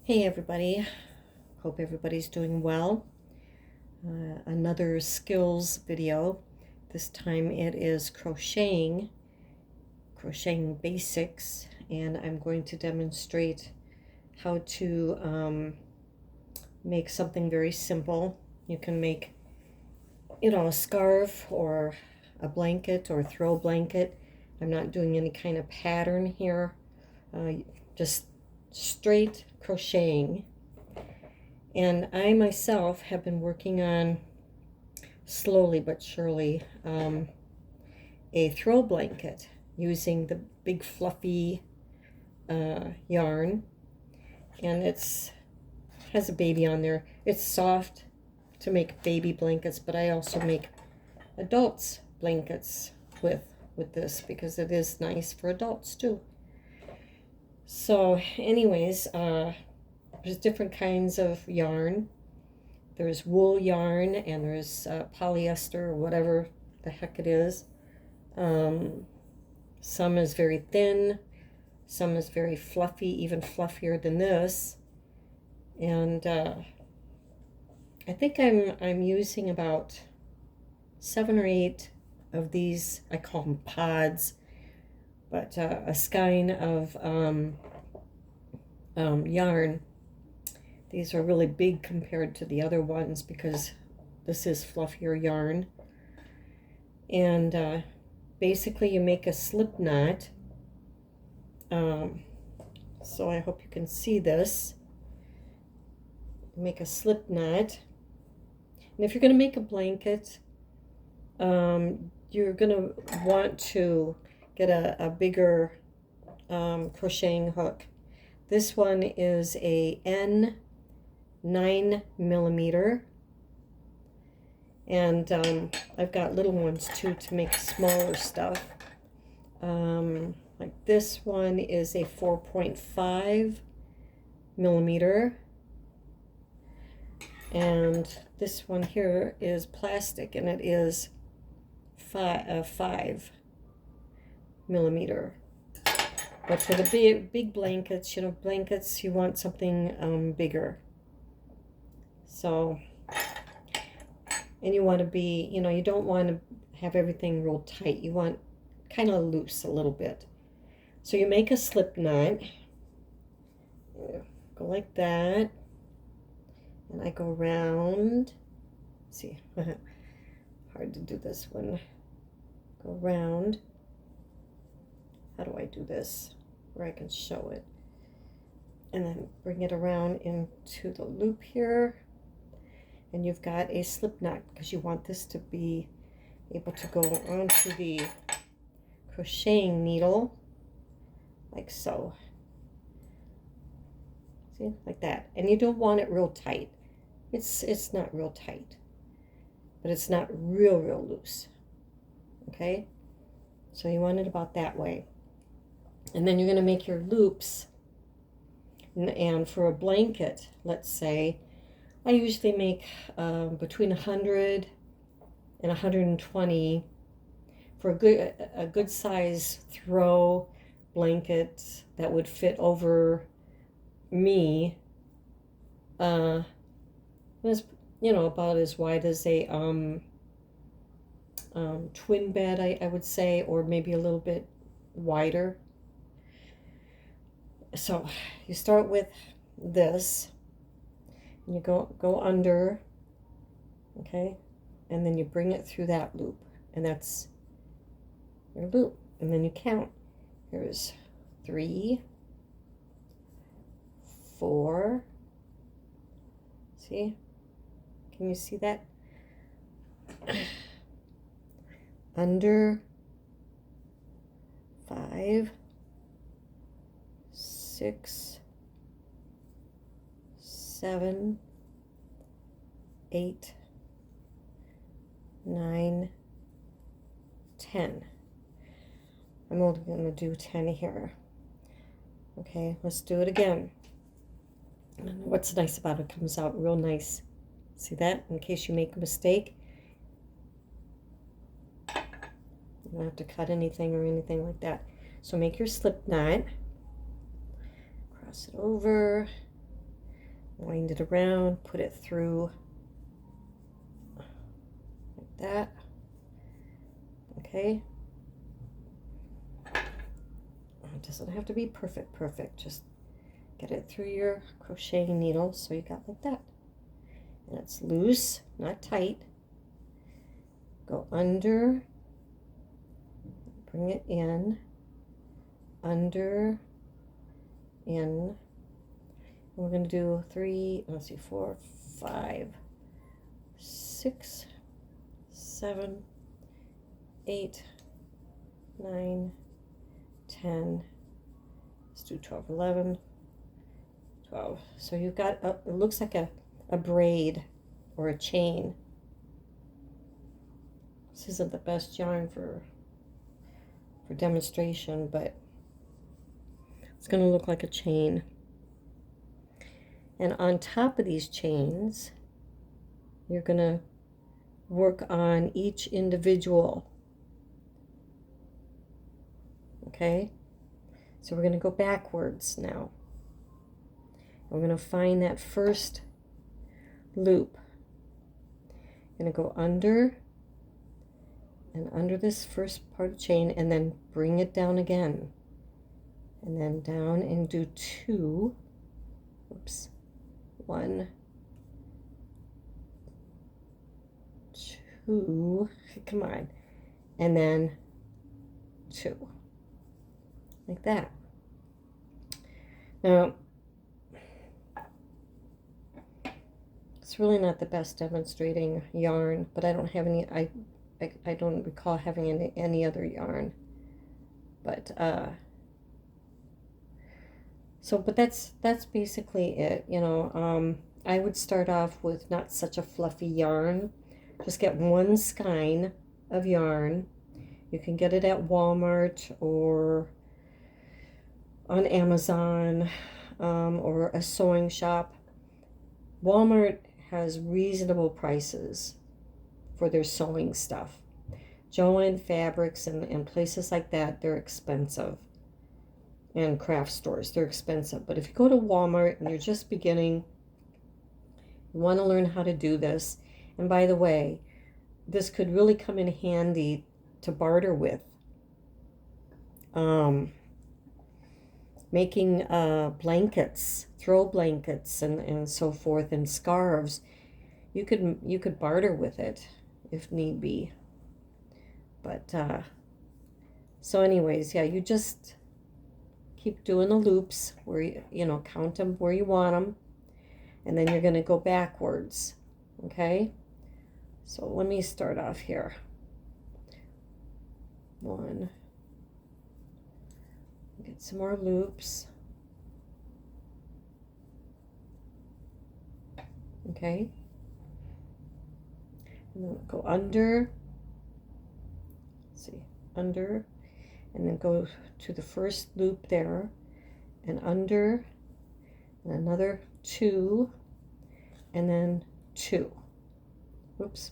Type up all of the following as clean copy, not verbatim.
Hey everybody, hope everybody's doing well. Another skills video. This time it is crocheting basics, and I'm going to demonstrate how to make something very simple. You can make, a scarf or a blanket or throw blanket. I'm not doing any kind of pattern here, just straight crocheting. And I myself have been working on, slowly but surely, a throw blanket using the big fluffy yarn, and has a baby on there. It's soft to make baby blankets, but I also make adults blankets with this because it is nice for adults too. So anyways, there's different kinds of yarn. There's wool yarn and there's polyester or whatever the heck it is. Some is very thin, some is very fluffy, even fluffier than this. And I think I'm using about 7 or 8 of these. I call them pods, but a skein of yarn. These are really big compared to the other ones because this is fluffier yarn. And basically you make a slip knot. So I hope you can see this. Make a slip knot. And if you're going to make a blanket, you're going to want to get a bigger crocheting hook. This one is a N 9mm, and I've got little ones too to make smaller stuff. Like this one is a 4.5mm, and this one here is plastic, and it is 5mm. But for the big blankets, blankets, you want something bigger. So, and you want to be, you don't want to have everything real tight. You want kind of loose a little bit. So you make a slip knot. Go like that. And I go around. See, hard to do this one. Go around. How do I do this? Where I can show it. And then bring it around into the loop here. And you've got a slip knot because you want this to be able to go onto the crocheting needle like so. See, like that. And you don't want it real tight. It's not real tight, but it's not real loose. Okay, so you want it about that way. And then you're going to make your loops. And for a blanket, let's say, I usually make between 100 and 120 for a good size throw blanket that would fit over me. It's about as wide as a twin bed, I would say, or maybe a little bit wider. So you start with this. You go under, okay, and then you bring it through that loop, and that's your loop. And then you count. Here's 3, 4. See? Can you see that? Under, 5, 6, 7, 8, 9, 10. I'm only going to do 10 here. Okay, let's do it again. And what's nice about it, comes out real nice. See that? In case you make a mistake, you don't have to cut anything or anything like that. So make your slip knot, cross it over, wind it around, put it through like that. Okay. It doesn't have to be perfect. Just get it through your crocheting needle. So you got like that. And it's loose, not tight. Go under, bring it in, under, in. And we're going to do 3, let's see, 4, 5, 6, 7, 8, 9, 10. Let's do 12, 11, 12. So you've got, it looks like a braid or a chain. This isn't the best yarn for demonstration, but it's going to look like a chain. And on top of these chains, you're going to work on each individual. Okay? So we're going to go backwards now. We're going to find that first loop. Going to go under and under this first part of the chain, and then bring it down again, and then down and do 2. Oops, 1, 2, come on, and then 2, like that. Now, it's really not the best demonstrating yarn, but I don't have any, I don't recall having any other yarn, but but that's basically it. You know, I would start off with not such a fluffy yarn. Just get one skein of yarn. You can get it at Walmart or on Amazon or a sewing shop. Walmart has reasonable prices for their sewing stuff. Joann Fabrics and places like that, they're expensive. And craft stores, they're expensive. But if you go to Walmart and you're just beginning, you want to learn how to do this. And by the way, this could really come in handy to barter with. Making blankets, throw blankets and so forth, and scarves. You could barter with it if need be. But so anyways, yeah, you just keep doing the loops where you know, count them where you want them, and then you're going to go backwards. Okay, so let me start off here. 1, get some more loops. Okay, and then go under, let's see, under, and then go to the first loop there, and under, and another 2, and then 2. Whoops,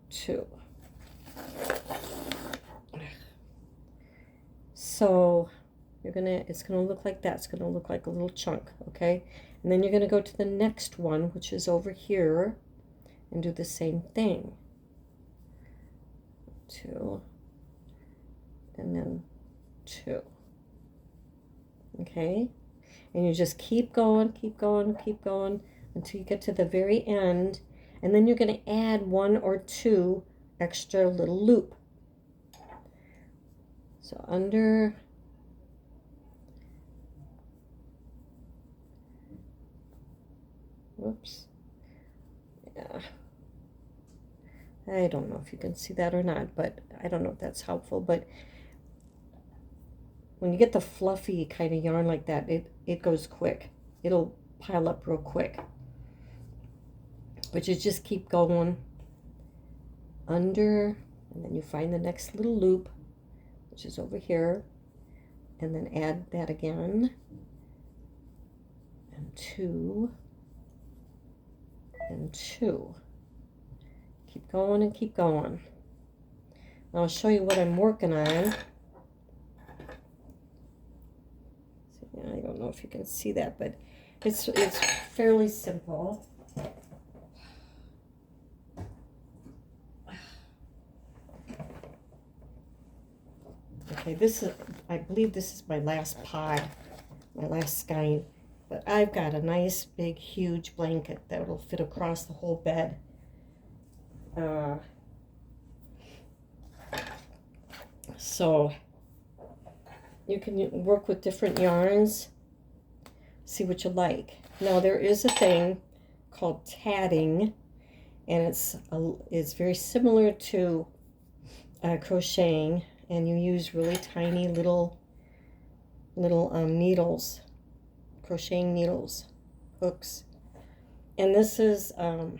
2. So it's gonna look like that. It's gonna look like a little chunk, okay? And then you're gonna go to the next one, which is over here, and do the same thing. 2, and then 2. Okay? And you just keep going until you get to the very end, and then you're going to add 1 or 2 extra little loop. So under, whoops, yeah, I don't know if you can see that or not, but I don't know if that's helpful. But when you get the fluffy kind of yarn like that, it goes quick. It'll pile up real quick. But you just keep going under, and then you find the next little loop, which is over here, and then add that again, and 2, and 2. Keep going and keep going. Now I'll show you what I'm working on. I don't know if you can see that, but It's fairly simple. Okay, I believe this is my last pod, my last skein. But I've got a nice, big, huge blanket that will fit across the whole bed. So you can work with different yarns, see what you like. Now there is a thing called tatting, and it's very similar to crocheting, and you use really tiny little needles, crocheting needles, hooks, and this is a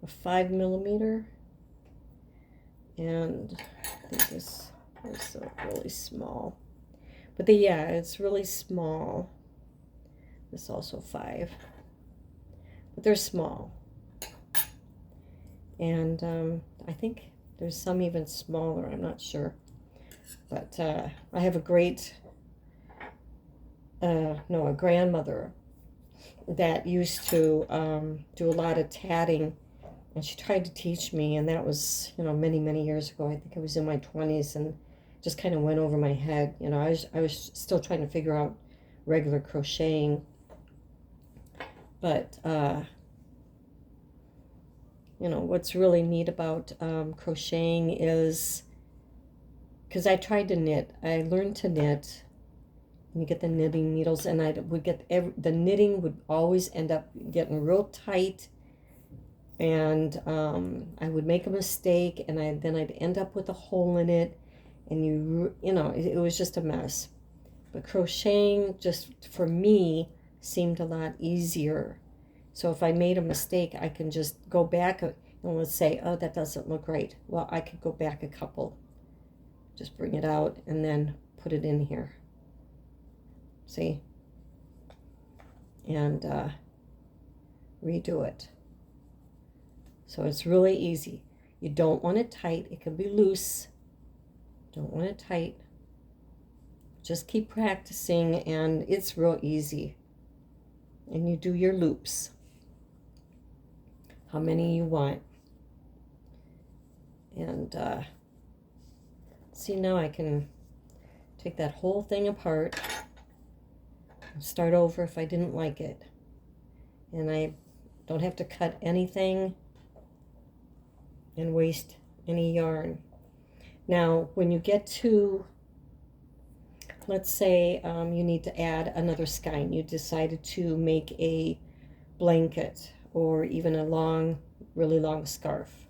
5mm, and I think this is really small, but yeah, it's really small. This also 5, but they're small, and I think there's some even smaller, I'm not sure. But I have a grandmother that used to do a lot of tatting, and she tried to teach me, and that was, many, many years ago. I think I was in my 20s, and just kind of went over my head. I was still trying to figure out regular crocheting. But, what's really neat about crocheting is, because I tried to knit. I learned to knit, and you get the knitting needles, and the knitting would always end up getting real tight, and I would make a mistake, and then I'd end up with a hole in it, and it was just a mess. But crocheting, just for me, seemed a lot easier. So if I made a mistake, I can just go back and let's say, oh, that doesn't look right. Well, I could go back a couple, just bring it out, and then put it in here. See? And redo it. So it's really easy. You don't want it tight. It can be loose. Don't want it tight. Just keep practicing, and it's real easy. And you do your loops. How many you want. And see, now I can take that whole thing apart and start over if I didn't like it. And I don't have to cut anything and waste any yarn. Now, when you get to, let's say you need to add another skein. You decided to make a blanket or even a really long scarf.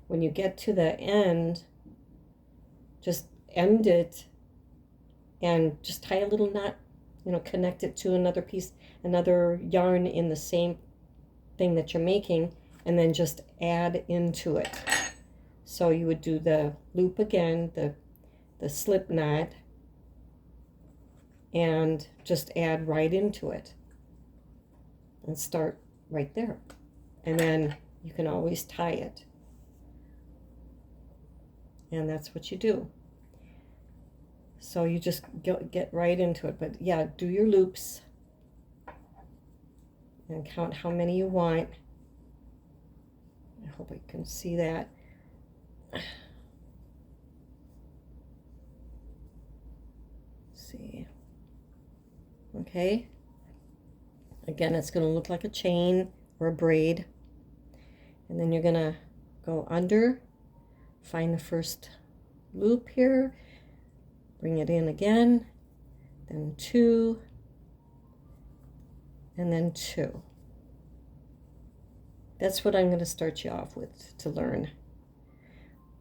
When you get to the end, just end it and just tie a little knot, connect it to another piece, another yarn in the same thing that you're making, and then just add into it. So you would do the loop again, the slip knot, and just add right into it and start right there. And then you can always tie it. And that's what you do. So you just get right into it. But yeah, do your loops and count how many you want. I hope I can see that. See. Okay. Again, it's going to look like a chain or a braid. And then you're going to go under, find the first loop here, bring it in again, then 2, and then 2. That's what I'm going to start you off with to learn.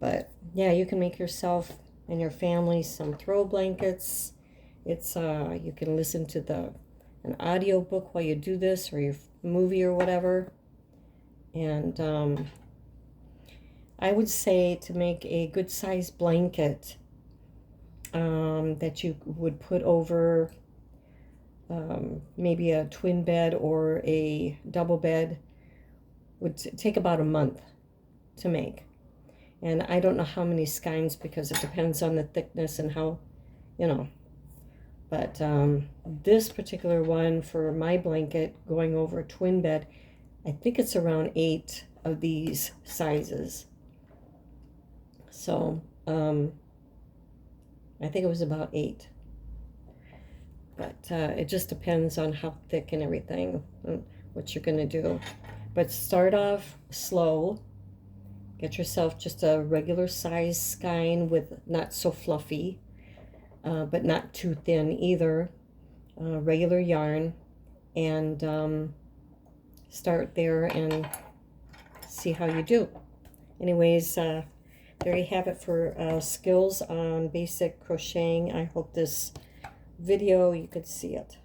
But yeah, you can make yourself and your family some throw blankets. It's you can listen to an audio book while you do this, or your movie or whatever. And I would say to make a good sized blanket that you would put over maybe a twin bed or a double bed would take about a month to make. And I don't know how many skeins, because it depends on the thickness and how, But this particular one for my blanket going over a twin bed, I think it's around 8 of these sizes. So I think it was about 8. But it just depends on how thick and everything, and what you're going to do. But start off slow. Get yourself just a regular size skein with not so fluffy, but not too thin either. Regular yarn, and start there and see how you do. Anyways, there you have it for skills on basic crocheting. I hope this video you could see it.